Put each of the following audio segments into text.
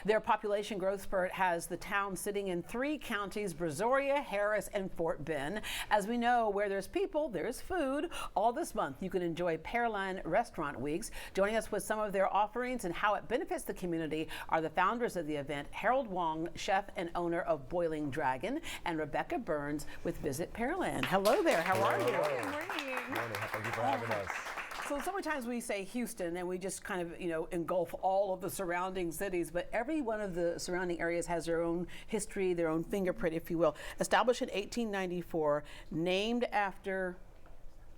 Their population growth spurt has the town sitting in 3 counties, Brazoria, Harris, and Fort Bend. As we know, where there's people, there's food. All this month, you can enjoy Pearland Restaurant Weeks. Joining us with some of their offerings and how it benefits the community are the founders of the event, Harold Wong, chef and owner of Boiling Dragon, and Rebecca Burns with Visit Pearland. Hello there, how are you? Good morning. Good morning. Thank you for having us. So many times we say Houston and we just kind of, engulf all of the surrounding cities, but every one of the surrounding areas has their own history, their own fingerprint, if you will. Established in 1894, named after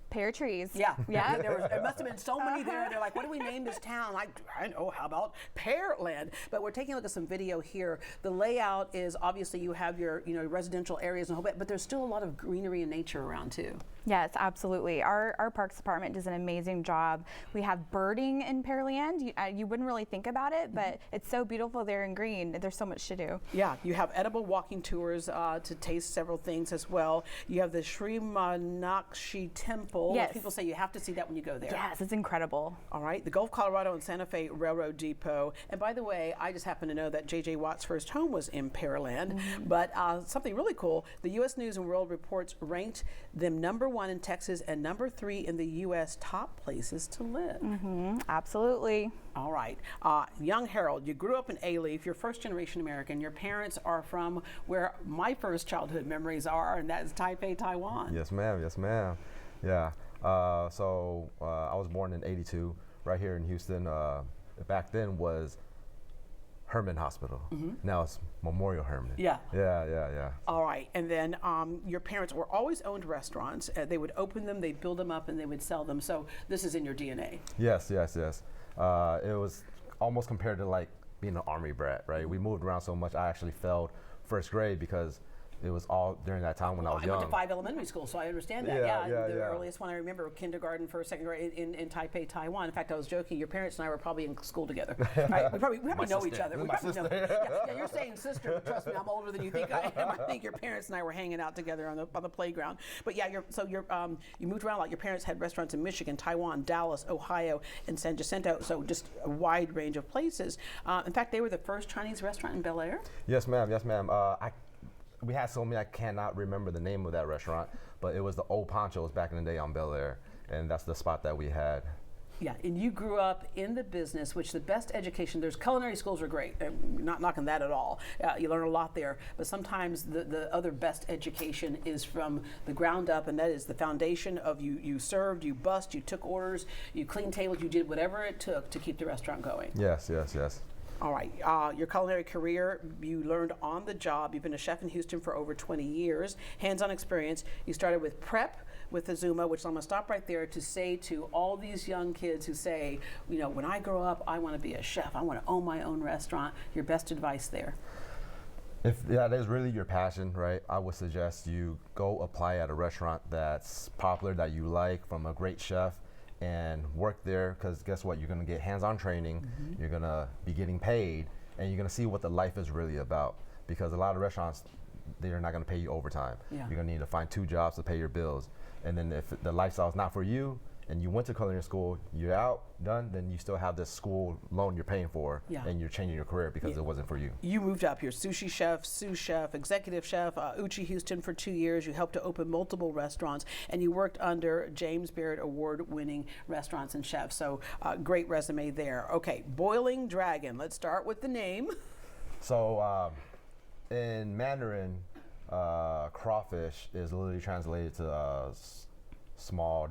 Pear trees. Yeah. There must have been so many there. They're like, what do we name this town? Like, I know, how about Pearland? But we're taking a look at some video here. The layout is obviously you have your, residential areas and a whole bit, but there's still a lot of greenery and nature around too. Yes, absolutely. Our Parks Department does an amazing job. We have birding in Pearland. You wouldn't really think about it, but it's so beautiful there in green. There's so much to do. Yeah, you have edible walking tours to taste several things as well. You have the Sri Meenakshi Temple. Yes. People say you have to see that when you go there. Yes, it's incredible. All right, the Gulf Colorado and Santa Fe Railroad Depot. And by the way, I just happen to know that J.J. Watt's first home was in Pearland. But something really cool, the U.S. News and World Reports ranked them #1 in Texas and #3 in the U.S. top places to live. Absolutely. All right. Young Harold, you grew up in A-Leaf. You're first-generation American. Your parents are from where my first childhood memories are, and that is Taipei, Taiwan. Yes, ma'am. Yes, ma'am. Yeah. So I was born in '82, right here in Houston. Back then was Herman Hospital. Now it's Memorial Herman. Yeah. Yeah. All right. And then your parents were always owned restaurants. They would open them, they'd build them up, and they would sell them. So this is in your DNA. Yes. It was almost compared to like being an Army brat, right? We moved around so much, I actually failed first grade because it was all during that time when I was young. I went to 5 elementary schools, so I understand that. The earliest one I remember, kindergarten, first, second grade in Taipei, Taiwan. In fact, I was joking. Your parents and I were probably in school together. Right? We probably know each other. We probably know. Yeah, you're saying sister, but trust me, I'm older than you think I am. I think your parents and I were hanging out together on the playground. But yeah, you moved around a lot. Your parents had restaurants in Michigan, Taiwan, Dallas, Ohio, and San Jacinto. So just a wide range of places. In fact, they were the first Chinese restaurant in Bel Air. Yes, ma'am. We had so many, I cannot remember the name of that restaurant, but it was the Old Ponchos back in the day on Bel Air, and that's the spot that we had. Yeah, and you grew up in the business, which the best education, there's culinary schools are great, I'm not knocking that at all. You learn a lot there, but sometimes the other best education is from the ground up, and that is the foundation of you served, you bussed, you took orders, you cleaned tables, you did whatever it took to keep the restaurant going. Yes. All right, your culinary career, you learned on the job. You've been a chef in Houston for over 20 years, hands-on experience. You started with prep with Azuma, which I'm gonna stop right there to say to all these young kids who say, when I grow up, I wanna be a chef, I wanna own my own restaurant. Your best advice there? If that is really your passion, right, I would suggest you go apply at a restaurant that's popular, that you like, from a great chef, and work there, because guess what, you're going to get hands-on training, you're going to be getting paid, and you're going to see what the life is really about, because a lot of restaurants, they're not going to pay you overtime. You're going to need to find 2 jobs to pay your bills, and then if the lifestyle is not for you and you went to culinary school, you're out, done, then you still have this school loan you're paying for, and you're changing your career because it wasn't for you. You moved up here, sushi chef, sous chef, executive chef, Uchi Houston for 2 years. You helped to open multiple restaurants, and you worked under James Beard award-winning restaurants and chefs. So great resume there. Okay, Boiling Dragon. Let's start with the name. So in Mandarin, crawfish is literally translated to small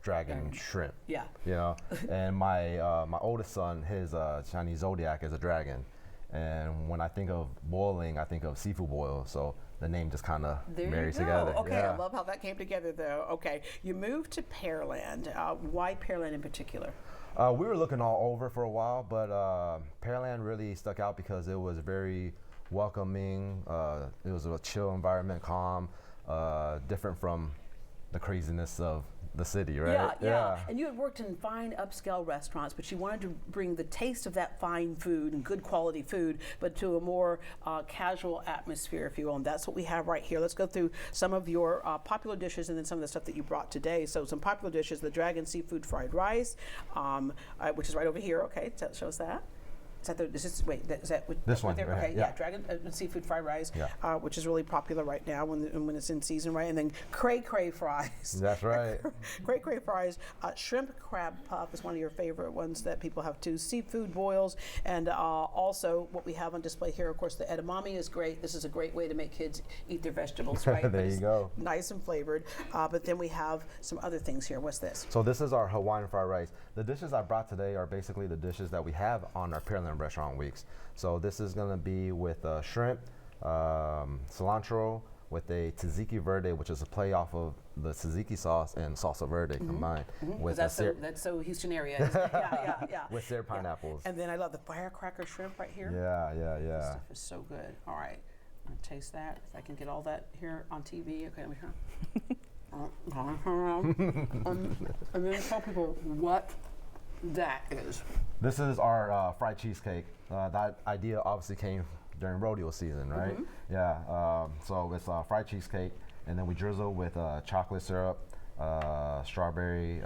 dragon shrimp. Yeah. And my oldest son, his Chinese zodiac is a dragon, and when I think of boiling, I think of seafood boil. So the name just kind of marries together. Okay, I love how that came together, though. Okay, you moved to Pearland. Why Pearland in particular? We were looking all over for a while, but Pearland really stuck out because it was very welcoming. It was a chill environment, calm, different from the craziness of the city, right? Yeah. And you had worked in fine upscale restaurants, but you wanted to bring the taste of that fine food and good quality food, but to a more casual atmosphere, if you will. And that's what we have right here. Let's go through some of your popular dishes and then some of the stuff that you brought today. So some popular dishes, the Dragon Seafood Fried Rice, which is right over here. Okay, show us that. Is that is that what, this one? there? Right, okay, yeah, dragon seafood fried rice, which is really popular right now when it's in season, right? And then cray fries. That's right. cray fries. Shrimp crab puff is one of your favorite ones that people have too. Seafood boils, and also what we have on display here, of course, the edamame is great. This is a great way to make kids eat their vegetables, right? There you go. Nice and flavored. But then we have some other things here. What's this? So this is our Hawaiian fried rice. The dishes I brought today are basically the dishes that we have on our Pearland Restaurant Weeks. So this is going to be with shrimp, cilantro, with a tzatziki verde, which is a play off of the tzatziki sauce and salsa verde combined. With that's so Houston area. yeah. With seared pineapples. And then I love the firecracker shrimp right here. Yeah. This stuff is so good. All right, I'm gonna taste that. If I can get all that here on TV. Okay, let me try. And then tell people what that is. This is our fried cheesecake. That idea obviously came during rodeo season, right? Yeah. So it's fried cheesecake, and then we drizzle with chocolate syrup, strawberry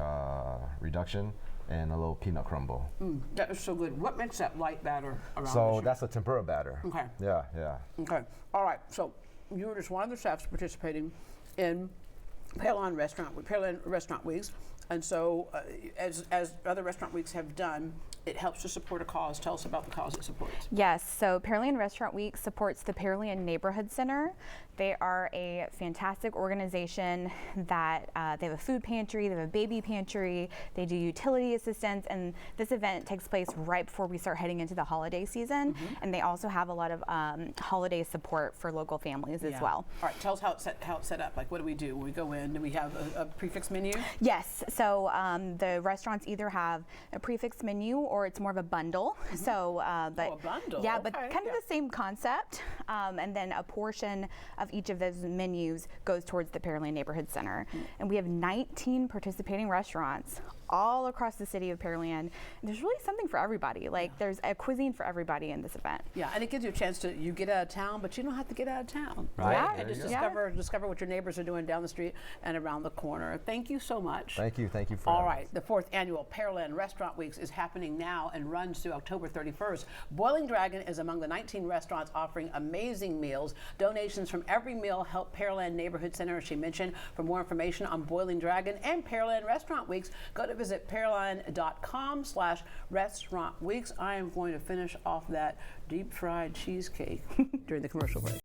reduction, and a little peanut crumble. That is so good. What makes that light batter around? So that's a tempura batter. Okay. Yeah. Okay. All right. So you were just one of the chefs participating in Pearland Restaurant Weeks, and so as other restaurant weeks have done, it helps to support a cause. Tell us about the cause it supports. Yes, so Pearland Restaurant Week supports the Pearland Neighborhood Center. They are a fantastic organization that they have a food pantry, they have a baby pantry, they do utility assistance, and this event takes place right before we start heading into the holiday season. And they also have a lot of holiday support for local families as well. All right, tell us how it's set up. Like, what do we do when we go in? Do we have a prefix menu? Yes, so the restaurants either have a prefix menu or it's more of a bundle. So, but a bundle. Yeah, but kind of the same concept. And then a portion of each of those menus goes towards the Pearland Neighborhood Center. And we have 19 participating restaurants all across the city of Pearland. And there's really something for everybody. Like there's a cuisine for everybody in this event. Yeah, and it gives you a chance to get out of town, but you don't have to get out of town. Right. Yeah. And just discover what your neighbors are doing down the street and around the corner. Thank you so much. Thank you for All having right, us. the 4th annual Pearland Restaurant Weeks is happening now and runs through October 31st. Boiling Dragon is among the 19 restaurants offering amazing meals. Donations from every meal help Pearland Neighborhood Center, as she mentioned. For more information on Boiling Dragon and Pearland Restaurant Weeks, go to visit pearland.com/restaurant weeks. I am going to finish off that deep fried cheesecake during the commercial break.